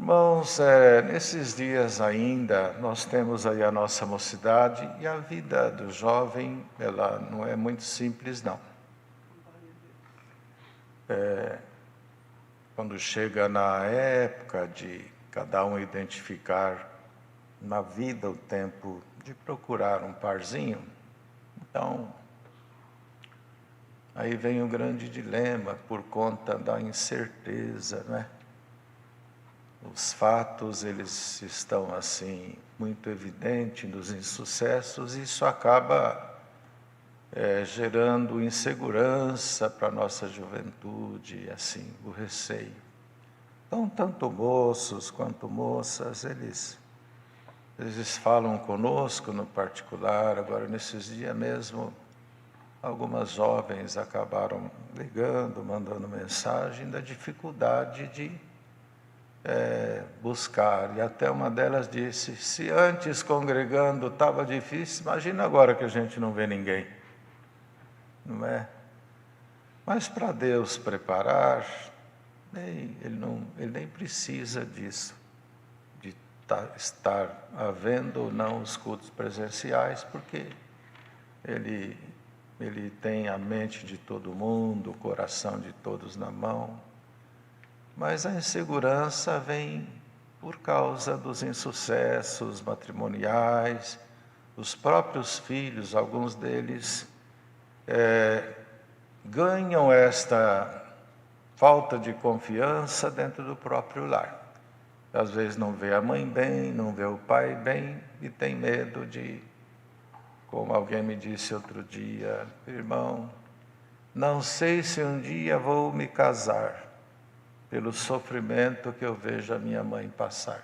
Irmãos, nesses dias ainda, nós temos aí a nossa mocidade e a vida do jovem, ela não é muito simples, não. Quando chega na época de cada um identificar na vida o tempo de procurar um parzinho, então, aí vem o grande dilema por conta da incerteza, né? Os fatos, eles estão assim, muito evidentes nos insucessos, e isso acaba gerando insegurança para a nossa juventude, assim, o receio. Então, tanto moços quanto moças, eles falam conosco no particular. Agora, nesses dias mesmo, algumas jovens acabaram ligando, mandando mensagem da dificuldade de buscar. E até uma delas disse, se antes congregando estava difícil, imagina agora que a gente não vê ninguém. Não é? Mas para Deus preparar, ele nem precisa disso, de estar havendo ou não os cultos presenciais, porque Ele tem a mente de todo mundo, o coração de todos na mão. Mas a insegurança vem por causa dos insucessos matrimoniais, os próprios filhos, alguns deles ganham esta falta de confiança dentro do próprio lar. Às vezes não vê a mãe bem, não vê o pai bem e tem medo de, como alguém me disse outro dia, irmão, não sei se um dia vou me casar pelo sofrimento que eu vejo a minha mãe passar.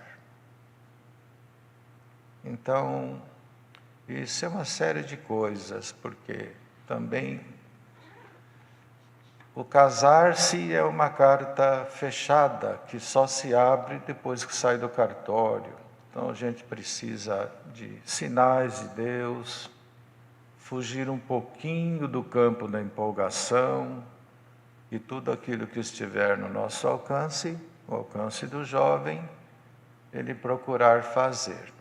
Então, isso é uma série de coisas, porque também o casar-se é uma carta fechada, que só se abre depois que sai do cartório. Então a gente precisa de sinais de Deus, fugir um pouquinho do campo da empolgação, e tudo aquilo que estiver no nosso alcance, o alcance do jovem, ele procurar fazer.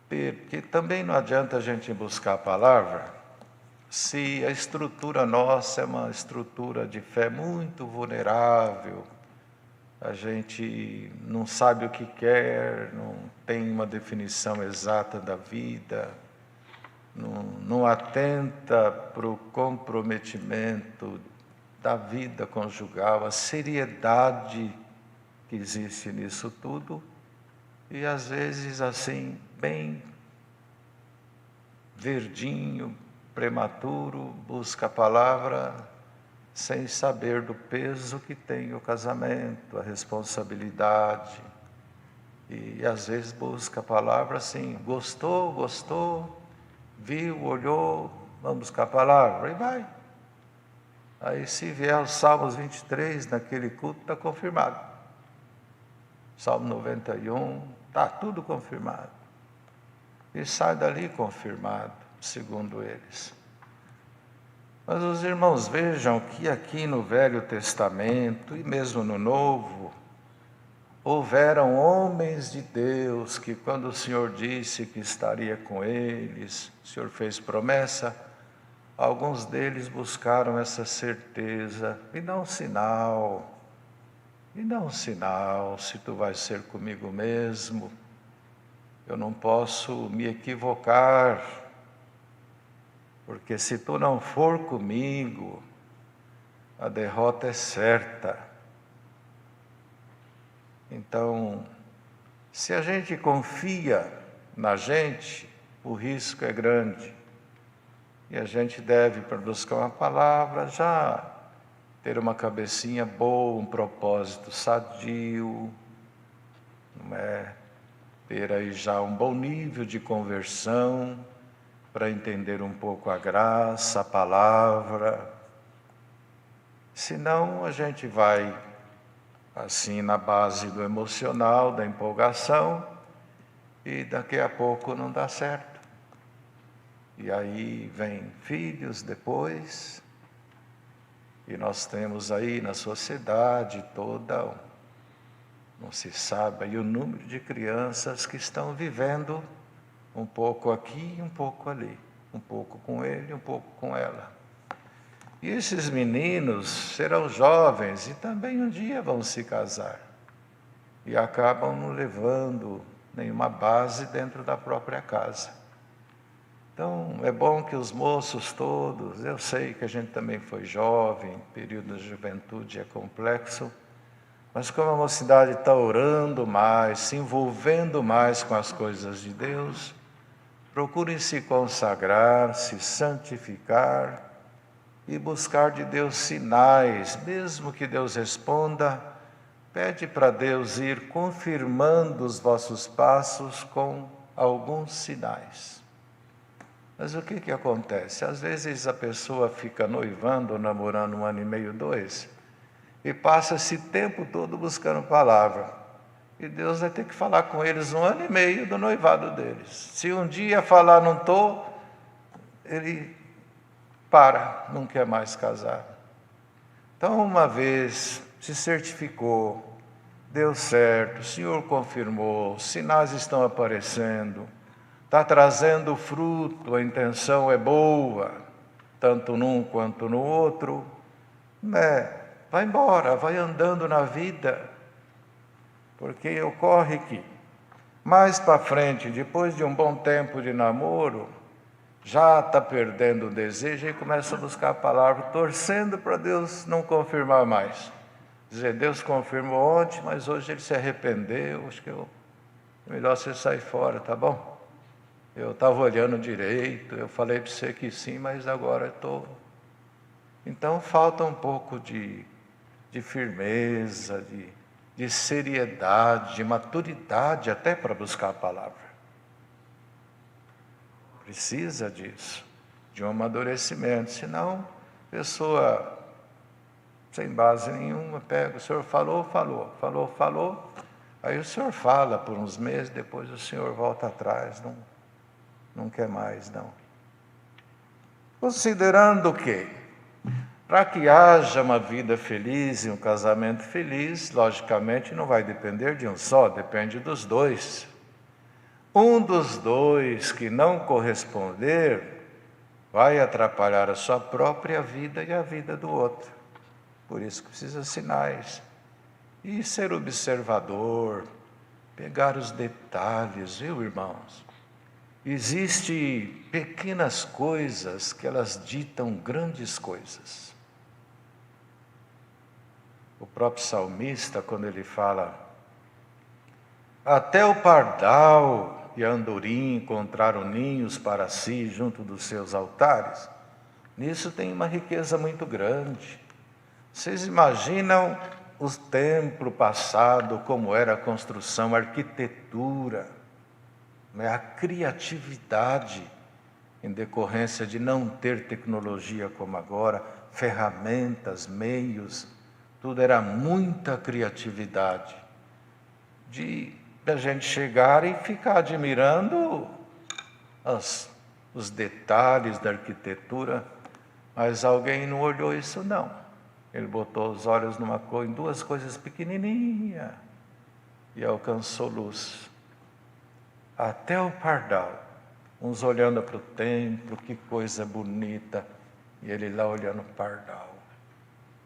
Porque também não adianta a gente buscar a palavra se a estrutura nossa é uma estrutura de fé muito vulnerável, a gente não sabe o que quer, não tem uma definição exata da vida, não atenta para o comprometimento da vida conjugal, a seriedade que existe nisso tudo, e às vezes assim, bem verdinho, prematuro, busca a palavra sem saber do peso que tem o casamento, a responsabilidade. E às vezes busca a palavra assim, gostou, viu, olhou, vamos buscar a palavra, e vai. Aí se vier os Salmos 23, naquele culto, está confirmado. Salmo 91, está tudo confirmado. E sai dali confirmado, segundo eles. Mas os irmãos vejam que aqui no Velho Testamento e mesmo no Novo, houveram homens de Deus que quando o Senhor disse que estaria com eles, o Senhor fez promessa, alguns deles buscaram essa certeza, me dá um sinal, se tu vais ser comigo mesmo, eu não posso me equivocar, porque se tu não for comigo, a derrota é certa. Então, se a gente confia na gente, o risco é grande. E a gente deve, para buscar uma palavra, já ter uma cabecinha boa, um propósito sadio, não é? Ter aí já um bom nível de conversão, para entender um pouco a graça, a palavra. Senão a gente vai assim na base do emocional, da empolgação, e daqui a pouco não dá certo. E aí vem filhos depois, e nós temos aí na sociedade toda não se sabe aí o número de crianças que estão vivendo um pouco aqui e um pouco ali, um pouco com ele, um pouco com ela. E esses meninos serão jovens e também um dia vão se casar. E acabam não levando nenhuma base dentro da própria casa. Então, é bom que os moços todos, eu sei que a gente também foi jovem, período de juventude é complexo, mas como a mocidade está orando mais, se envolvendo mais com as coisas de Deus, procurem se consagrar, se santificar e buscar de Deus sinais, mesmo que Deus responda, pede para Deus ir confirmando os vossos passos com alguns sinais. Mas o que acontece? Às vezes a pessoa fica noivando, namorando 1 ano e meio, 2, e passa esse tempo todo buscando palavra. E Deus vai ter que falar com eles 1 ano e meio do noivado deles. Se um dia falar não estou, ele não quer mais casar. Então, uma vez se certificou, deu certo, o Senhor confirmou, os sinais estão aparecendo, está trazendo fruto, a intenção é boa, tanto num quanto no outro, vai embora, vai andando na vida, porque ocorre que, mais para frente, depois de um bom tempo de namoro, já está perdendo o desejo e começa a buscar a palavra, torcendo para Deus não confirmar mais. Dizer, Deus confirmou ontem, mas hoje ele se arrependeu, acho que é melhor você sair fora, tá bom? Eu estava olhando direito, eu falei para você que sim, mas agora estou... Então falta um pouco de firmeza, de seriedade, de maturidade até para buscar a palavra. Precisa disso, de um amadurecimento, senão a pessoa sem base nenhuma pega, o senhor falou, aí o senhor fala por uns meses, depois o senhor volta atrás, não quer mais não. Considerando que, para que haja uma vida feliz e um casamento feliz, logicamente não vai depender de um só, depende dos dois. Um dos dois que não corresponder vai atrapalhar a sua própria vida e a vida do outro. Por isso que precisa de sinais. E ser observador, pegar os detalhes, viu, irmãos? Existem pequenas coisas que elas ditam grandes coisas. O próprio salmista, quando ele fala, até o pardal e a andorinha encontraram ninhos para si junto dos seus altares, nisso tem uma riqueza muito grande. Vocês imaginam o templo passado, como era a construção, a arquitetura, a criatividade, em decorrência de não ter tecnologia como agora, ferramentas, meios, tudo era muita criatividade. Da gente chegar e ficar admirando os detalhes da arquitetura, mas alguém não olhou isso não. Ele botou os olhos em 2 coisas pequenininhas e alcançou luz. Até o pardal, uns olhando para o templo, que coisa bonita, e ele lá olhando o pardal,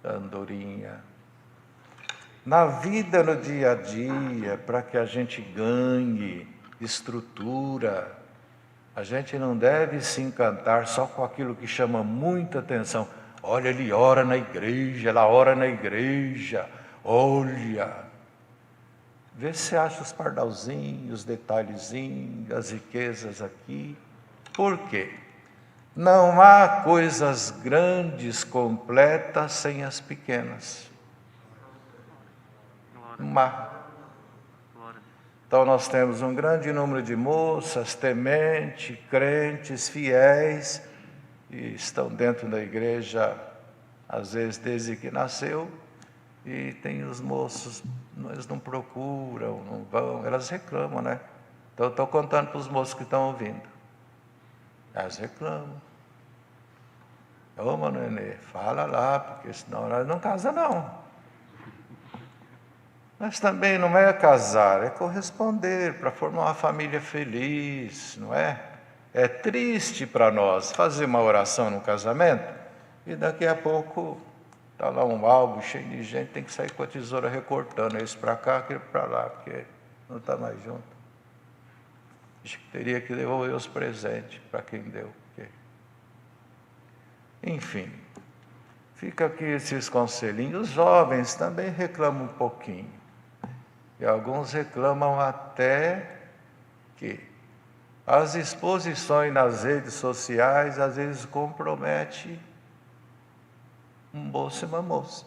a andorinha. Na vida, no dia a dia, para que a gente ganhe estrutura, a gente não deve se encantar só com aquilo que chama muita atenção. Olha, ele ora na igreja, ela ora na igreja, olha. Vê se você acha os pardalzinhos, os detalhezinhos, as riquezas aqui. Por quê? Não há coisas grandes, completas, sem as pequenas. Então nós temos um grande número de moças, tementes, crentes, fiéis, e estão dentro da igreja, às vezes desde que nasceu, e tem os moços, eles não procuram, não vão, elas reclamam, né? Então eu estou contando para os moços que estão ouvindo. Elas reclamam. Ô, mano, Nenê, fala lá, porque senão elas não casam não. Mas também não é casar, é corresponder para formar uma família feliz, não é? É triste para nós fazer uma oração no casamento e daqui a pouco está lá um álbum cheio de gente, tem que sair com a tesoura recortando esse para cá, aquele para lá, porque não está mais junto. Acho que teria que devolver os presentes para quem deu. Porque... Enfim, fica aqui esses conselhinhos. Os jovens também reclamam um pouquinho. E alguns reclamam até que as exposições nas redes sociais às vezes comprometem um moço e uma moça.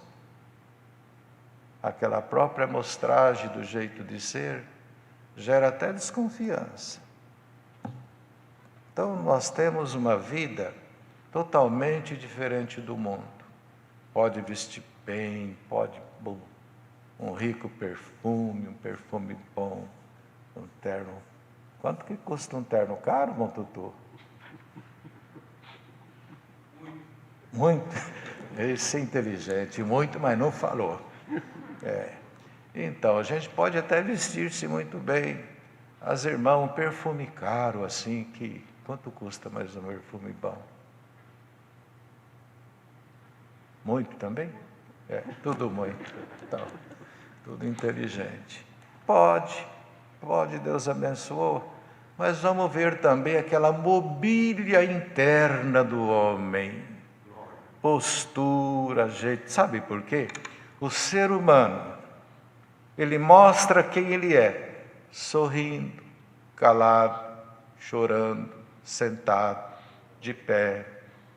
Aquela própria amostragem do jeito de ser gera até desconfiança. Então nós temos uma vida totalmente diferente do mundo. Pode vestir bem, pode um rico perfume, um perfume bom, um terno. Quanto que custa um terno caro, Bom Tutu? Muito. Esse é inteligente, muito, mas não falou. Então, a gente pode até vestir-se muito bem. As irmãs, um perfume caro, assim, que... Quanto custa mais um perfume bom? Muito também? Tudo muito. Então, tudo inteligente. Pode, Deus abençoou. Mas vamos ver também aquela mobília interna do homem. Postura, jeito. Sabe por quê? O ser humano, ele mostra quem ele é. Sorrindo, calado, chorando, sentado, de pé,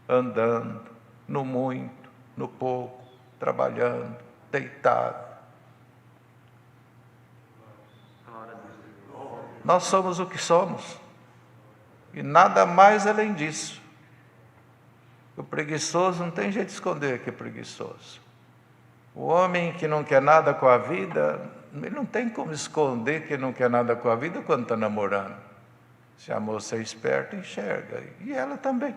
andando, no muito, no pouco, trabalhando, deitado. Nós somos o que somos. E nada mais além disso. O preguiçoso não tem jeito de esconder que é preguiçoso. O homem que não quer nada com a vida, ele não tem como esconder que não quer nada com a vida quando está namorando. Se a moça é esperta, enxerga. E ela também.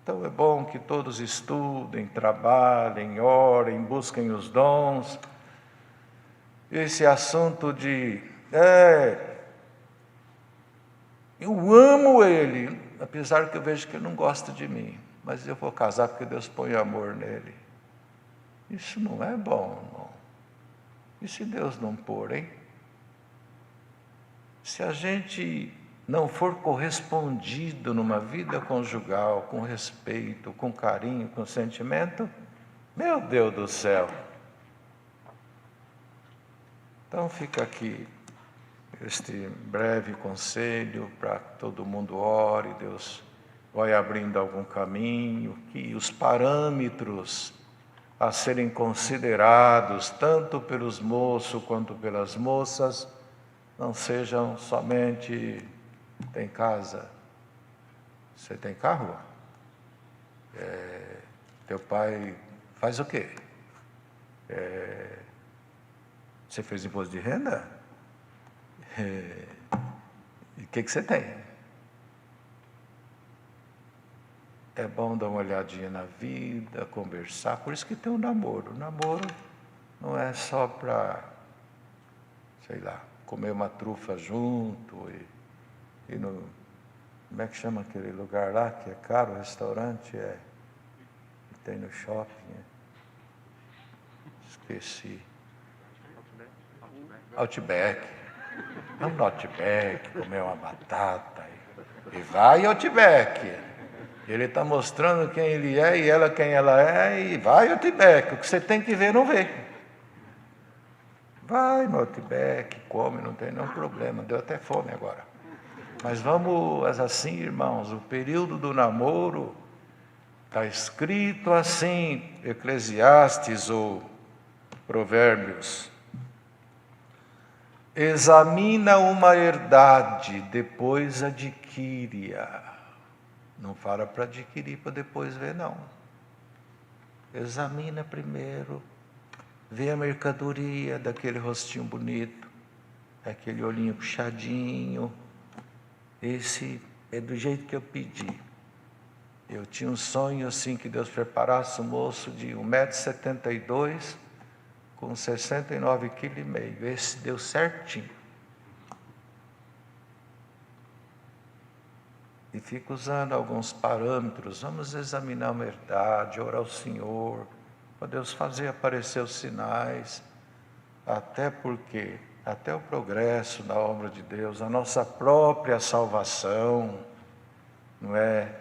Então é bom que todos estudem, trabalhem, orem, busquem os dons. Esse assunto de... eu amo ele, apesar que eu vejo que ele não gosta de mim. Mas eu vou casar porque Deus põe amor nele. Isso não é bom, não. E se Deus não pôr, hein? Se a gente não for correspondido numa vida conjugal, com respeito, com carinho, com sentimento, meu Deus do céu. Então fica aqui este breve conselho para que todo mundo ore, Deus vai abrindo algum caminho, que os parâmetros a serem considerados, tanto pelos moços quanto pelas moças, não sejam somente, tem casa, você tem carro? Teu pai faz o quê? Você fez imposto de renda? E o que você tem? É bom dar uma olhadinha na vida, conversar, por isso que tem o namoro. O namoro não é só para, sei lá, comer uma trufa junto e no... Como é que chama aquele lugar lá, que é caro, o restaurante, que tem no shopping? Esqueci. Outback. Vamos no Outback, comer uma batata. E vai Outback. Ele está mostrando quem ele é e ela quem ela é, e vai Outback. O que você tem que ver, não vê. Vai no Outback, come, não tem nenhum problema. Deu até fome agora. Mas vamos assim, irmãos, o período do namoro está escrito assim, Eclesiastes ou Provérbios. Examina uma herdade, depois adquire-a. Não fala para adquirir, para depois ver, não. Examina primeiro, vê a mercadoria daquele rostinho bonito, aquele olhinho puxadinho. Esse é do jeito que eu pedi. Eu tinha um sonho assim, que Deus preparasse um moço de 1,72 m, com 69,5 kg. Esse deu certinho. E fico usando alguns parâmetros. Vamos examinar a verdade, orar ao Senhor, para Deus fazer aparecer os sinais. Até porque, até o progresso da obra de Deus, a nossa própria salvação, não é?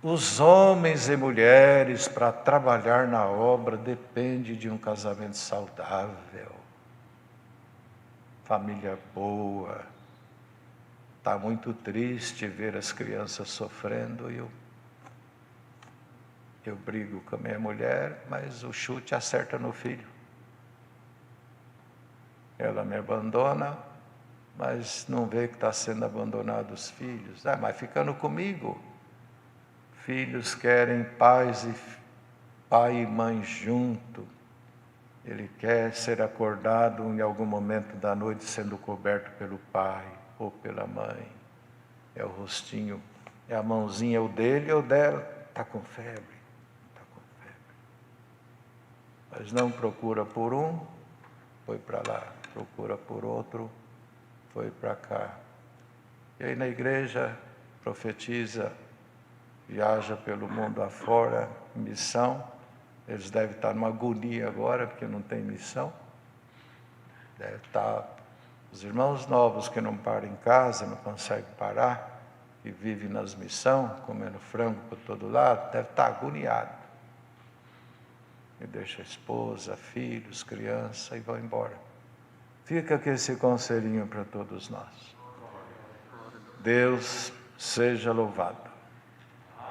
Os homens e mulheres para trabalhar na obra depende de um casamento saudável, família boa. Está muito triste ver as crianças sofrendo. Eu brigo com a minha mulher, mas o chute acerta no filho. Ela me abandona, mas não vê que está sendo abandonado os filhos. Ah, mas ficando comigo. Filhos querem pai e mãe junto. Ele quer ser acordado em algum momento da noite sendo coberto pelo pai ou pela mãe. É o rostinho, é a mãozinha, o dele ou dela. Está com febre, está com febre. Mas não procura por um, foi para lá. Procura por outro, foi para cá. E aí na igreja profetiza, viaja pelo mundo afora, missão. Eles devem estar numa agonia agora, porque não tem missão. Deve estar os irmãos novos que não param em casa, não conseguem parar, que vivem nas missões, comendo frango por todo lado, deve estar agoniado. E deixa a esposa, filhos, criança e vão embora. Fica aqui esse conselhinho para todos nós. Deus seja louvado.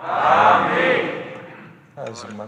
Amém. Faz uma